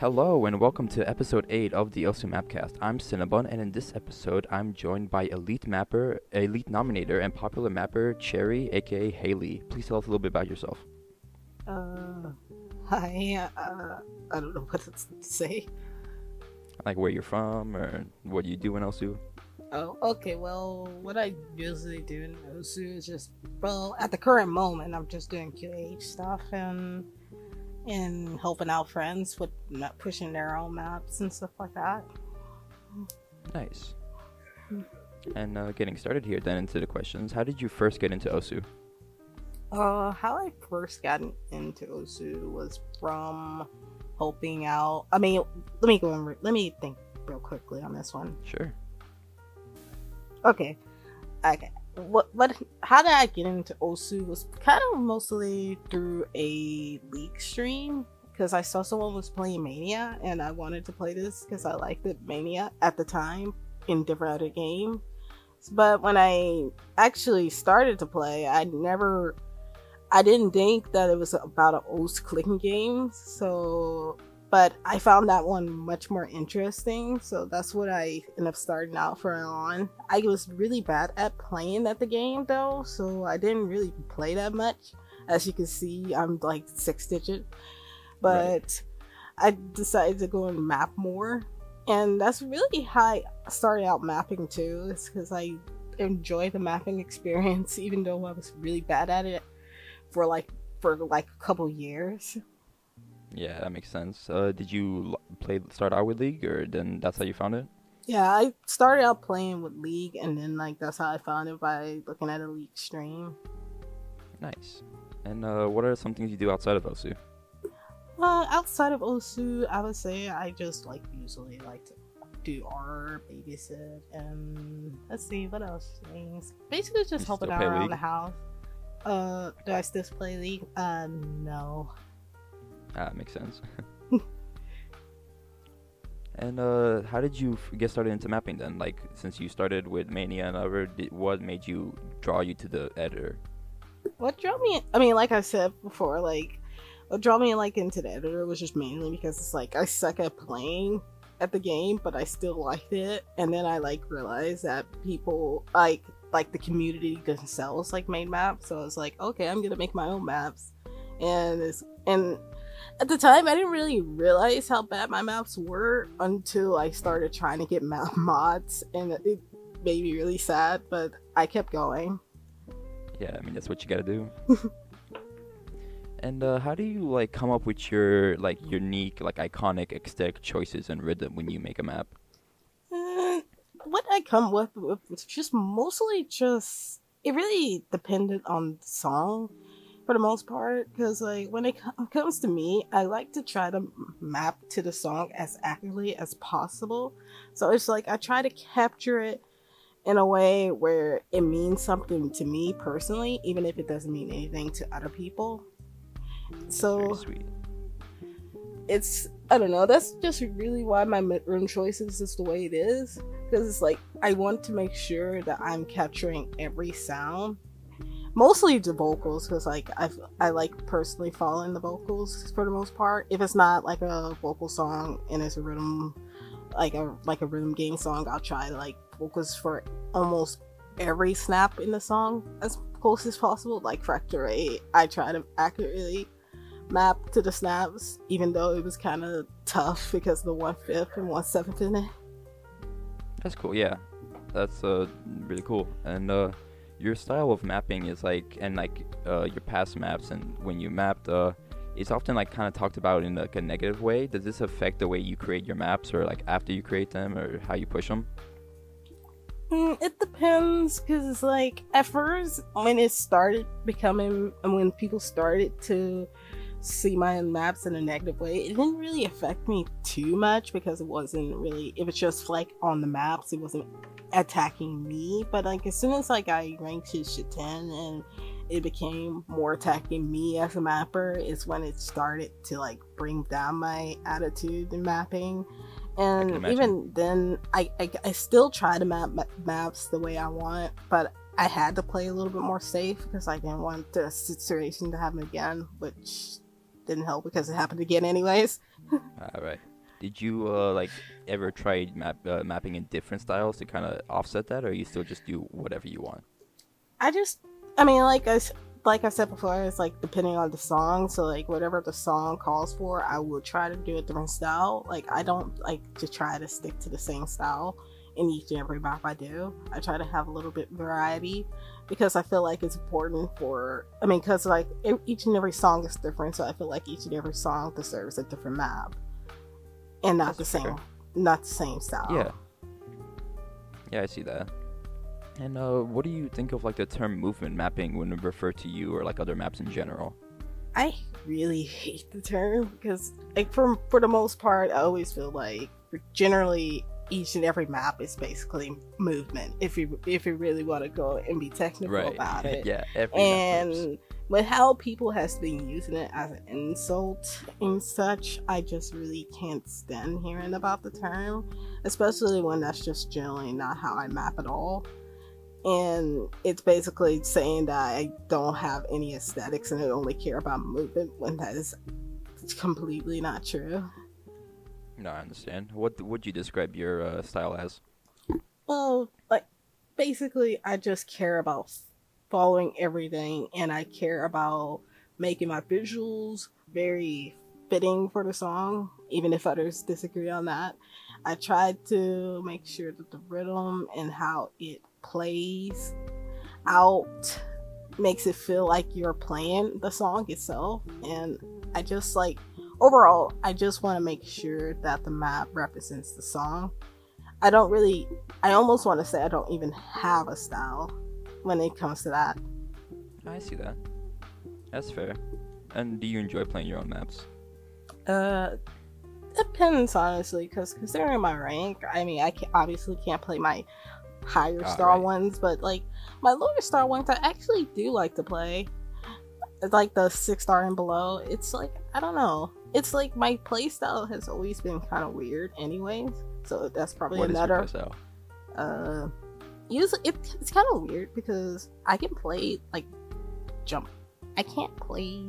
Hello and welcome to episode 8 of the Osu Mapcast. I'm Cinnabun, and in this episode I'm joined by elite mapper, elite nominator, and popular mapper Cherry, aka Hailie. Please tell us a little bit about yourself. Hi, I don't know what to say. Like where you're from, or what you do in Osu. Oh, okay, well, what I usually do in Osu is just, well, at the current moment, I'm just doing QH stuff and helping out friends with pushing their own maps and stuff like that. Nice. And getting started here then into the questions. How did you first get into Osu? How I first got into Osu was from helping out. I mean, let me think real quickly on this one. Sure. Okay. How did I get into Osu was kind of mostly through a League stream, because I saw someone was playing Mania and I wanted to play this because I liked it Mania at the time in different other games. But when I actually started to play, I didn't think that it was about an Osu clicking game, but I found that one much more interesting, so that's what I ended up starting out for on. I was really bad at playing at the game though, so I didn't really play that much. As you can see, I'm like 6-digit, but right. I decided to go and map more, and that's really how I started out mapping too. It's because I enjoy the mapping experience, even though I was really bad at it for like a couple years. Yeah, that makes sense. Did you start out with League, or then that's how you found it? Yeah, I started out playing with League, and then that's how I found it, by looking at a League stream. Nice. And what are some things you do outside of Osu? Outside of Osu, I would say I just usually like to do art, babysit, and let's see what else things. Basically, just helping out around the house. Do I still play League? No. Makes sense. And how did you get started into mapping then? Like, since you started with Mania and other, what made you draw you to the editor? What drew me? I mean, like I said before, what drew me into the editor was just mainly because it's I suck at playing at the game, but I still liked it. And then I realized that people like the community themselves made maps, so I was okay, I'm gonna make my own maps. And at the time, I didn't really realize how bad my maps were until I started trying to get map mods, and it made me really sad, but I kept going. Yeah, I mean, that's what you gotta do. And how do you come up with your unique, iconic aesthetic choices and rhythm when you make a map? What I come with was just mostly it really depended on the song for the most part, because when it comes to me, I like to try to map to the song as accurately as possible. So it's I try to capture it in a way where it means something to me personally, even if it doesn't mean anything to other people. So very sweet. I don't know, that's just really why my mid-room choices is the way it is, because it's I want to make sure that I'm capturing every sound, mostly the vocals, because I personally following the vocals for the most part. If it's not a vocal song and it's a rhythm, a rhythm game song, I'll try to focus for almost every snap in the song as close as possible. Factor 8, I try to accurately map to the snaps, even though it was kind of tough because of the 1/5 and 1/7 in it. That's cool. Yeah, that's really cool. And your style of mapping is your past maps, and when you mapped, it's often kind of talked about in a negative way. Does this affect the way you create your maps, or after you create them, or how you push them? It depends, because it's at first when people started to see my maps in a negative way, it didn't really affect me too much, because it was just on the maps, it wasn't attacking me. But as soon as I ranked to shit 10 and it became more attacking me as a mapper, is when it started to bring down my attitude in mapping. And even then, I still try to map maps the way I want, but I had to play a little bit more safe because I didn't want the situation to happen again, which didn't help because it happened again anyways. Right. Did you like ever try mapping in different styles to kind of offset that, or you still just do whatever you want? I just, I mean, like I said before, it's like depending on the song. So like whatever the song calls for, I will try to do a different style. Like I don't like to try to stick to the same style in each and every map I do. I try to have a little bit variety because I feel like it's important for. I mean, because like each and every song is different, so I feel like each and every song deserves a different map and not the same, not the same style. Yeah. Yeah, I see that. And what do you think of like the term movement mapping when it refer to you or like other maps in general? I really hate the term because, like, for the most part, I always feel like generally each and every map is basically movement. If you really want to go and be technical about it, Yeah. And with how people has been using it as an insult and such, I just really can't stand hearing about the term, especially when that's just generally not how I map at all. And it's basically saying that I don't have any aesthetics and I only care about movement, when that is completely not true. No, I understand. What would you describe your style as? Well, like, basically, I just care about following everything, and I care about making my visuals very fitting for the song, even if others disagree on that. I tried to make sure that the rhythm and how it plays out makes it feel like you're playing the song itself. And I just like, overall, I just want to make sure that the map represents the song. I almost want to say I don't even have a style when it comes to that. I see that. That's fair. And do you enjoy playing your own maps? Depends, honestly, because considering my rank, I mean, obviously can't play my higher star ones, but like my lower star ones I actually do like to play. It's like the 6-star and below. It's like, I don't know, it's like my playstyle has always been kind of weird anyways, so that's probably another. What is your playstyle? Usually it's kind of weird because I can play like jump. I can't play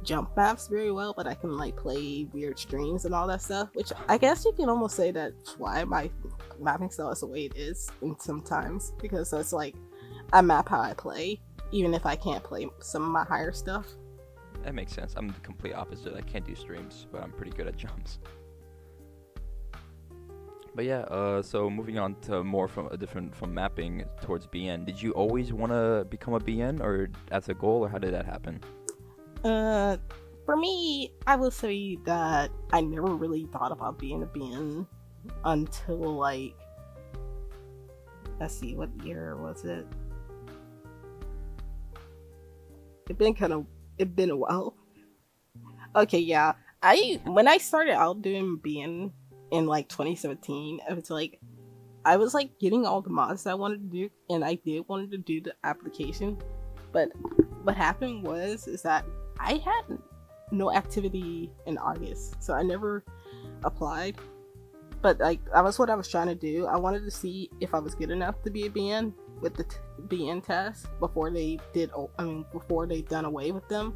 jump maps very well, but I can like play weird streams and all that stuff, which I guess you can almost say that's why my mapping style is the way it is in sometimes, because it's like I map how I play even if I can't play some of my higher stuff. That makes sense. I'm the complete opposite. I can't do streams, but I'm pretty good at jumps. But yeah, so moving on to more from mapping towards BN. Did you always want to become a BN, or as a goal, or how did that happen? For me, I will say that I never really thought about being a BN until like, let's see, what year was it? It's been a while. Okay, yeah. When I started out doing BN in like 2017, I was like getting all the mods that I wanted to do, and I wanted to do the application, but what happened is that I had no activity in August, so I never applied. But like, that was what I was trying to do. I wanted to see if I was good enough to be a BN with the BN test before they done away with them.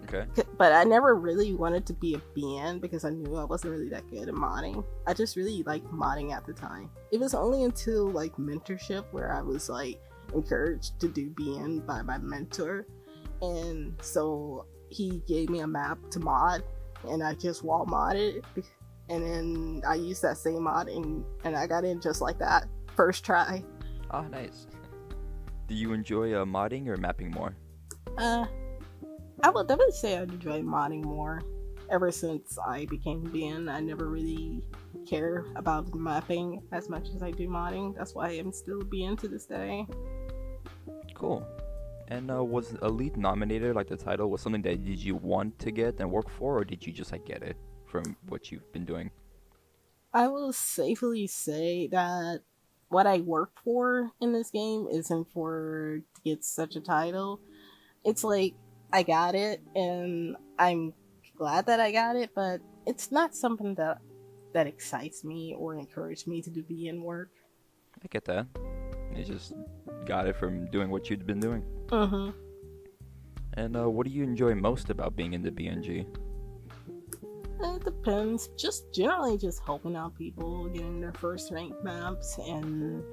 Okay. But I never really wanted to be a BN because I knew I wasn't really that good at modding. I just really liked modding at the time. It was only until like mentorship where I was like encouraged to do BN by my mentor, and so he gave me a map to mod, and I just wall modded, and then I used that same mod and I got in just like that, first try. Oh, nice. Do you enjoy modding or mapping more? I would definitely say I enjoy modding more. Ever since I became BN, I never really care about mapping as much as I do modding. That's why I'm still BN to this day. Cool. And was Elite Nominator, like the title, was something that did you want to get and work for, or did you just like get it from what you've been doing? I will safely say that what I worked for in this game isn't for to get such a title. It's like, I got it, and I'm glad that I got it, but it's not something that excites me or encouraged me to do BN work. I get that. You just got it from doing what you'd been doing. Mm-hmm. And what do you enjoy most about being in the BNG? It depends. Just generally just helping out people getting their first ranked maps, and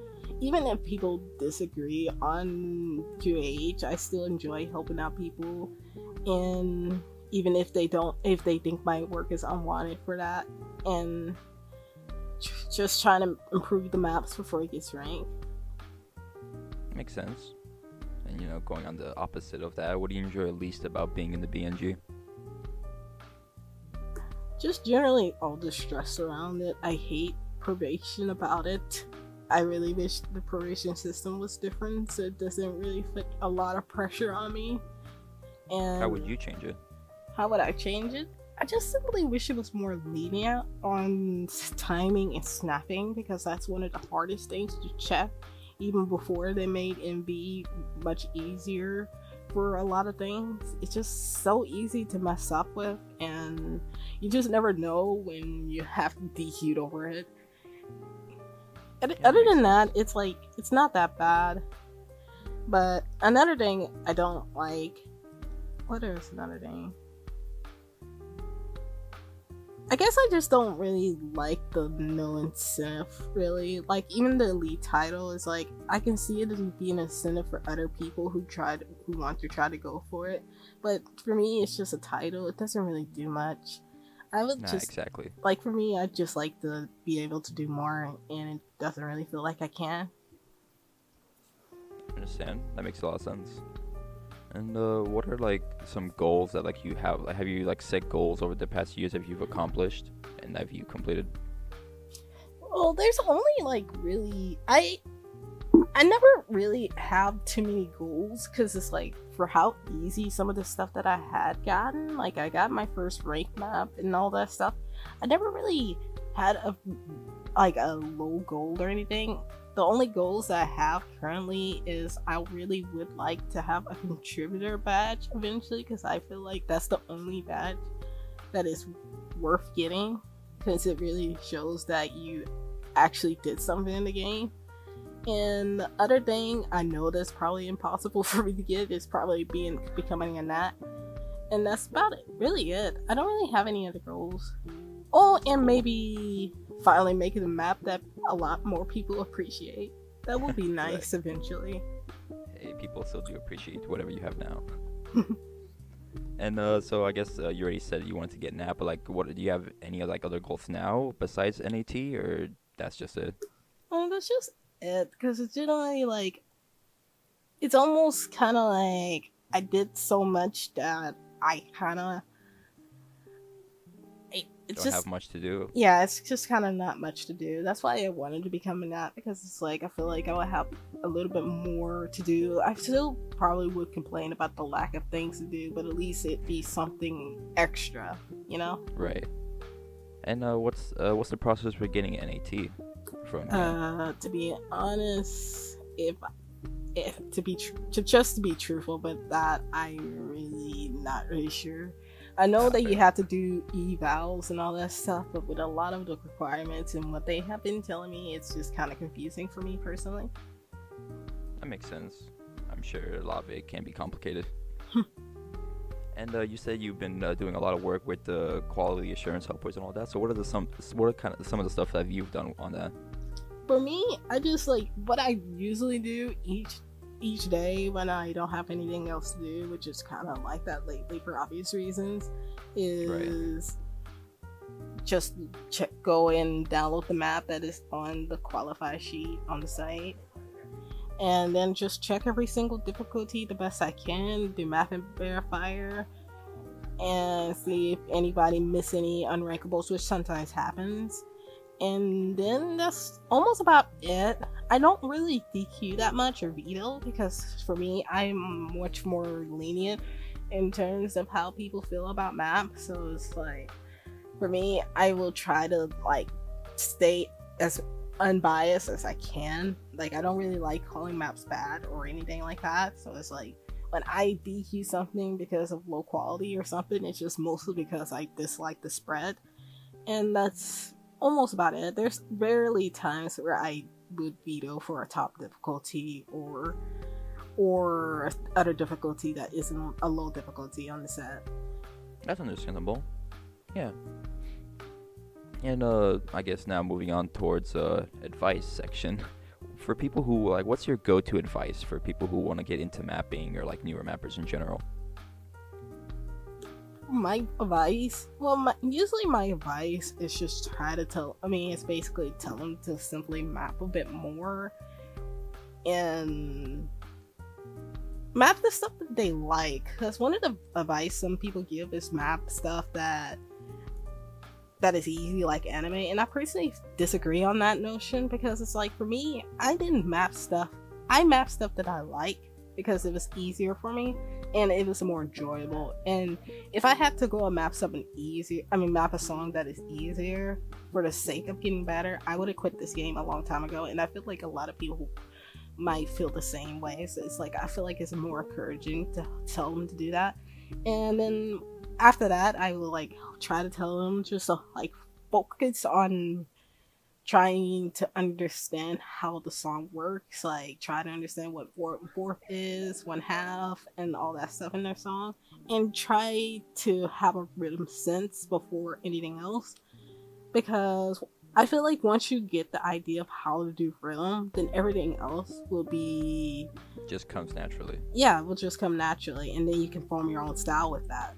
even if people disagree on QH, I still enjoy helping out people, and even if they think my work is unwanted for that, and just trying to improve the maps before it gets ranked. Makes sense. And going on the opposite of that, what do you enjoy least about being in the BNG? Just generally all the stress around it. I hate probation about it. I really wish the probation system was different so it doesn't really put a lot of pressure on me. And how would you change it? How would I change it? I just simply wish it was more lenient on timing and snapping, because that's one of the hardest things to check. Even before they made MB much easier for a lot of things, it's just so easy to mess up with, and you just never know when you have to DQ'd over it. Other than that, it's not that bad. But another thing I don't like. What is another thing? I guess I just don't really like the no incentive, really. Like, even the elite title is like, I can see it as being an incentive for other people who want to try to go for it. But for me, it's just a title. It doesn't really do much. Exactly. Like, for me, I'd just like to be able to do more, and it doesn't really feel like I can. I understand. That makes a lot of sense. And what are some goals that you have? Have you set goals over the past years that you've accomplished and have you completed? Well, there's only really I never really have too many goals, because it's for how easy some of the stuff that I had gotten. I got my first rank map and all that stuff. I never really had a low goal or anything. The only goals that I have currently is I really would like to have a contributor badge eventually, because I feel like that's the only badge that is worth getting, because it really shows that you actually did something in the game. And the other thing I know that's probably impossible for me to get is probably becoming a nat. And that's about it. Really it. I don't really have any other goals. Oh, and maybe finally making a map that a lot more people appreciate. That will be nice eventually. Hey, people still do appreciate whatever you have now. And so I guess you already said you wanted to get nat, but what do you have any other goals now besides NAT, or that's just it? Oh, that's just it, because it's generally it's almost kind of I did so much that I kind of don't have much to do. Yeah, it's just kind of not much to do. That's why I wanted to become a nat, because it's I feel like I would have a little bit more to do. I still probably would complain about the lack of things to do, but at least it'd be something extra, Right. And what's the process for getting NAT from? To be honest, to be truthful, but that I'm really not really sure. I know that you have to do evals and all that stuff, but with a lot of the requirements and what they have been telling me, it's just kind of confusing for me personally. That makes sense. I'm sure a lot of it can be complicated. And you said you've been doing a lot of work with the quality assurance helpers and all that. So what are some of the stuff that you've done on that? For me, I just what I usually do each day when I don't have anything else to do, which is kind of like that lately for obvious reasons, is just go and download the map that is on the qualify sheet on the site, and then just check every single difficulty the best I can, do map and verifier, and see if anybody miss any unrankables, which sometimes happens. And then that's almost about it. I don't really DQ that much or veto, because for me, I'm much more lenient in terms of how people feel about maps. So it's for me, I will try to stay as unbiased as I can. I don't really like calling maps bad or anything like that. So it's when I DQ something because of low quality or something, it's just mostly because I dislike the spread. And that's almost about it. There's rarely times where I would veto for a top difficulty or other difficulty that isn't a low difficulty on the set. That's understandable. Yeah. And I guess now moving on towards advice section. For people who like, what's your go-to advice for people who want to get into mapping or like newer mappers in general? My advice, well, usually my advice is just try to tell. I mean, it's basically tell them to simply map a bit more and map the stuff that they like. Because one of the advice some people give is map stuff that is easy, like anime, and I personally disagree on that notion, because it's like, for me, I didn't map stuff. I map stuff that I like because it was easier for me and it was more enjoyable. And if I had to go and map something easier, map a song that is easier for the sake of getting better, I would have quit this game a long time ago. And I feel like a lot of people might feel the same way. So it's like, I feel like it's more encouraging to tell them to do that. And then after that, I will like try to tell them just to like focus on trying to understand how the song works, like try to understand what fourth is, 1/2, and all that stuff in their song, and try to have a rhythm sense before anything else, because I feel like once you get the idea of how to do rhythm, then everything else will be just comes naturally. Yeah, it will just come naturally, and then you can form your own style with that.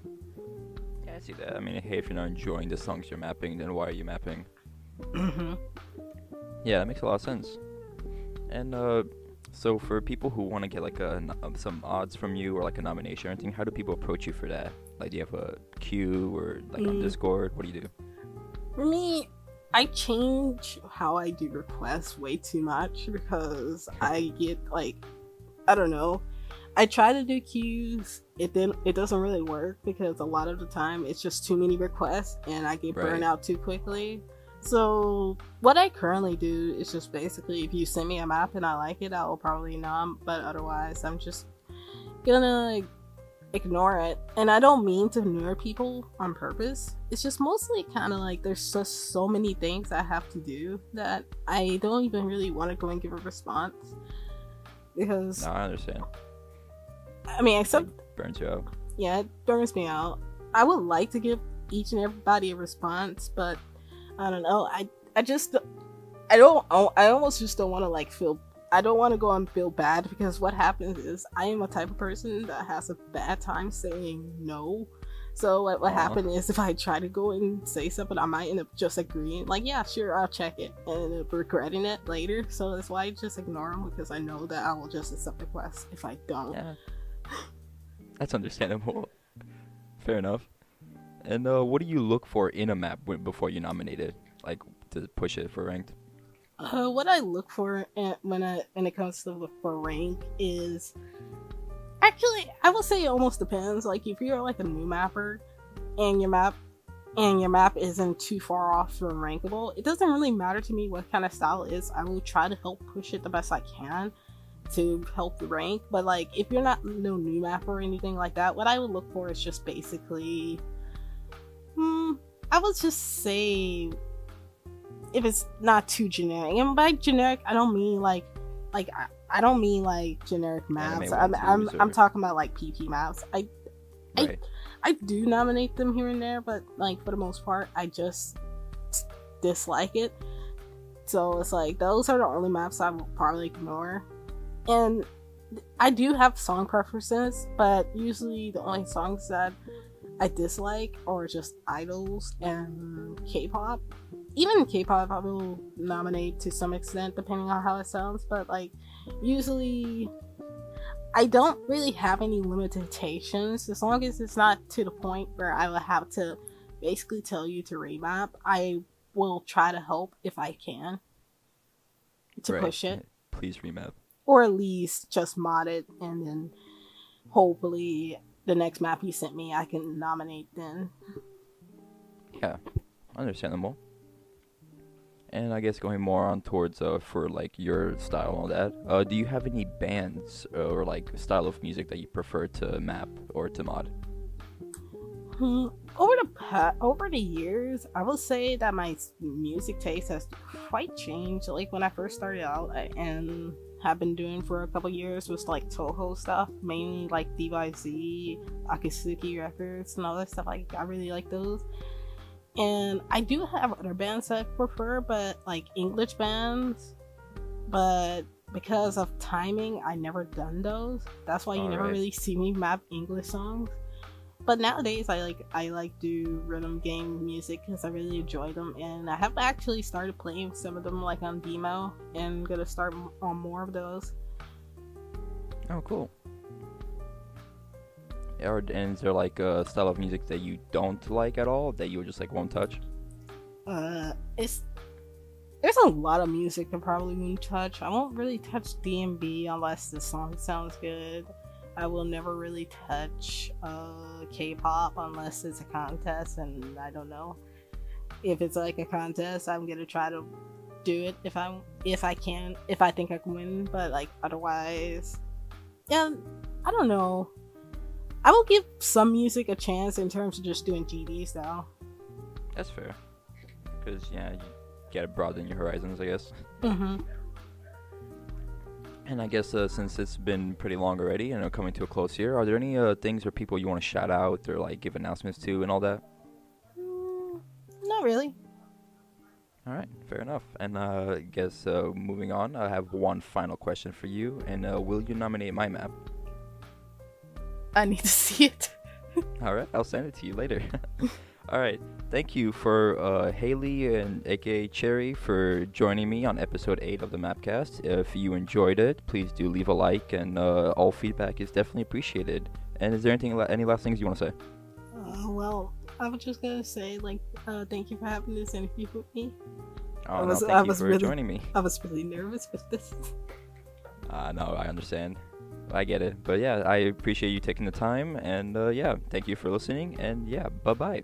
Yeah, I see that. I mean, hey, if you're not enjoying the songs you're mapping, then why are you mapping? Yeah, that makes a lot of sense. And so for people who want to get like some odds from you or like a nomination or anything, how do people approach you for that? Like, do you have a queue or like on Discord? What do you do? For me, I change how I do requests way too much, because I get like, I don't know, I try to do queues, it doesn't really work, because a lot of the time it's just too many requests and I get burned out too quickly. So what I currently do is just basically, if you send me a map and I like it, I will probably nom, but otherwise I'm just gonna ignore it. And I don't mean to ignore people on purpose. It's just mostly kind of like there's just so many things I have to do that I don't even really want to go and give a response, because no, I understand. I mean, except it burns you out. Yeah, it burns me out. I would like to give each and everybody a response, but I don't know. I almost just don't want to like feel. I don't want to go and feel bad, because what happens is I am a type of person that has a bad time saying no. So what happened is, if I try to go and say something, I might end up just agreeing, like, yeah, sure, I'll check it, and end up regretting it later. So that's why I just ignore them, because I know that I will just accept the request if I don't. Yeah, that's understandable. Fair enough. And what do you look for in a map before you nominate it, like to push it for ranked? What I look for when it comes to for rank is, actually, I will say it almost depends. Like, if you're like a new mapper and your map isn't too far off from rankable, it doesn't really matter to me what kind of style it is. I will try to help push it the best I can to help the rank. But like, if you're not no new mapper or anything like that, what I would look for is just basically, I would just say, if it's not too generic, and by generic I don't mean like I don't mean like generic maps. I'm talking about like PP maps. I do nominate them here and there, but like for the most part I just dislike it. So it's like, those are the only maps I will probably ignore. And I do have song preferences, but usually the only songs that I dislike are just idols and K-pop. Even K-pop I will nominate to some extent, depending on how it sounds, but like, usually I don't really have any limitations. As long as it's not to the point where I will have to basically tell you to remap, I will try to help if I can to push it. Please remap. Or at least just mod it, and then hopefully the next map you sent me I can nominate then. Yeah, understandable. And I guess going more on towards for like your style and all that, do you have any bands or like style of music that you prefer to map or to mod? Over the years, I will say that my music taste has quite changed. Like, when I first started out and have been doing for a couple years was like Toho stuff, mainly like DYZ, Akatsuki records and all that stuff. Like, I really like those. And I do have other bands that I prefer, but like English bands. But because of timing, I never done those. That's why you never really see me map English songs. But nowadays, I like do rhythm game music because I really enjoy them, and I have actually started playing some of them like on demo, and gonna start on more of those. Oh, cool. And is there like a style of music that you don't like at all, that you just like won't touch? There's a lot of music I probably won't touch. I won't really touch D&B unless the song sounds good. I will never really touch K-pop unless it's a contest, and I don't know. If it's like a contest, I'm gonna try to do it if I can, if I think I can win. But like otherwise, yeah, I don't know. I will give some music a chance in terms of just doing GDs though. That's fair, because yeah, you gotta broaden your horizons, I guess. Mm-hmm. And I guess since it's been pretty long already and coming to a close here, are there any things or people you want to shout out or like give announcements to and all that? Not really. All right, fair enough. And I guess moving on, I have one final question for you. And will you nominate my map? I need to see it. All right, I'll send it to you later. All right, thank you for Hailie and aka Cherry for joining me on episode 8 of the Mapcast. If you enjoyed it, please do leave a like, and all feedback is definitely appreciated. And is there any last things you want to say? Well, I was just gonna say thank you for having this interview with me. Oh, no, thank you for joining me. I was really nervous with this. No, I understand. I get it. But yeah, I appreciate you taking the time, and yeah, thank you for listening, and yeah, bye-bye.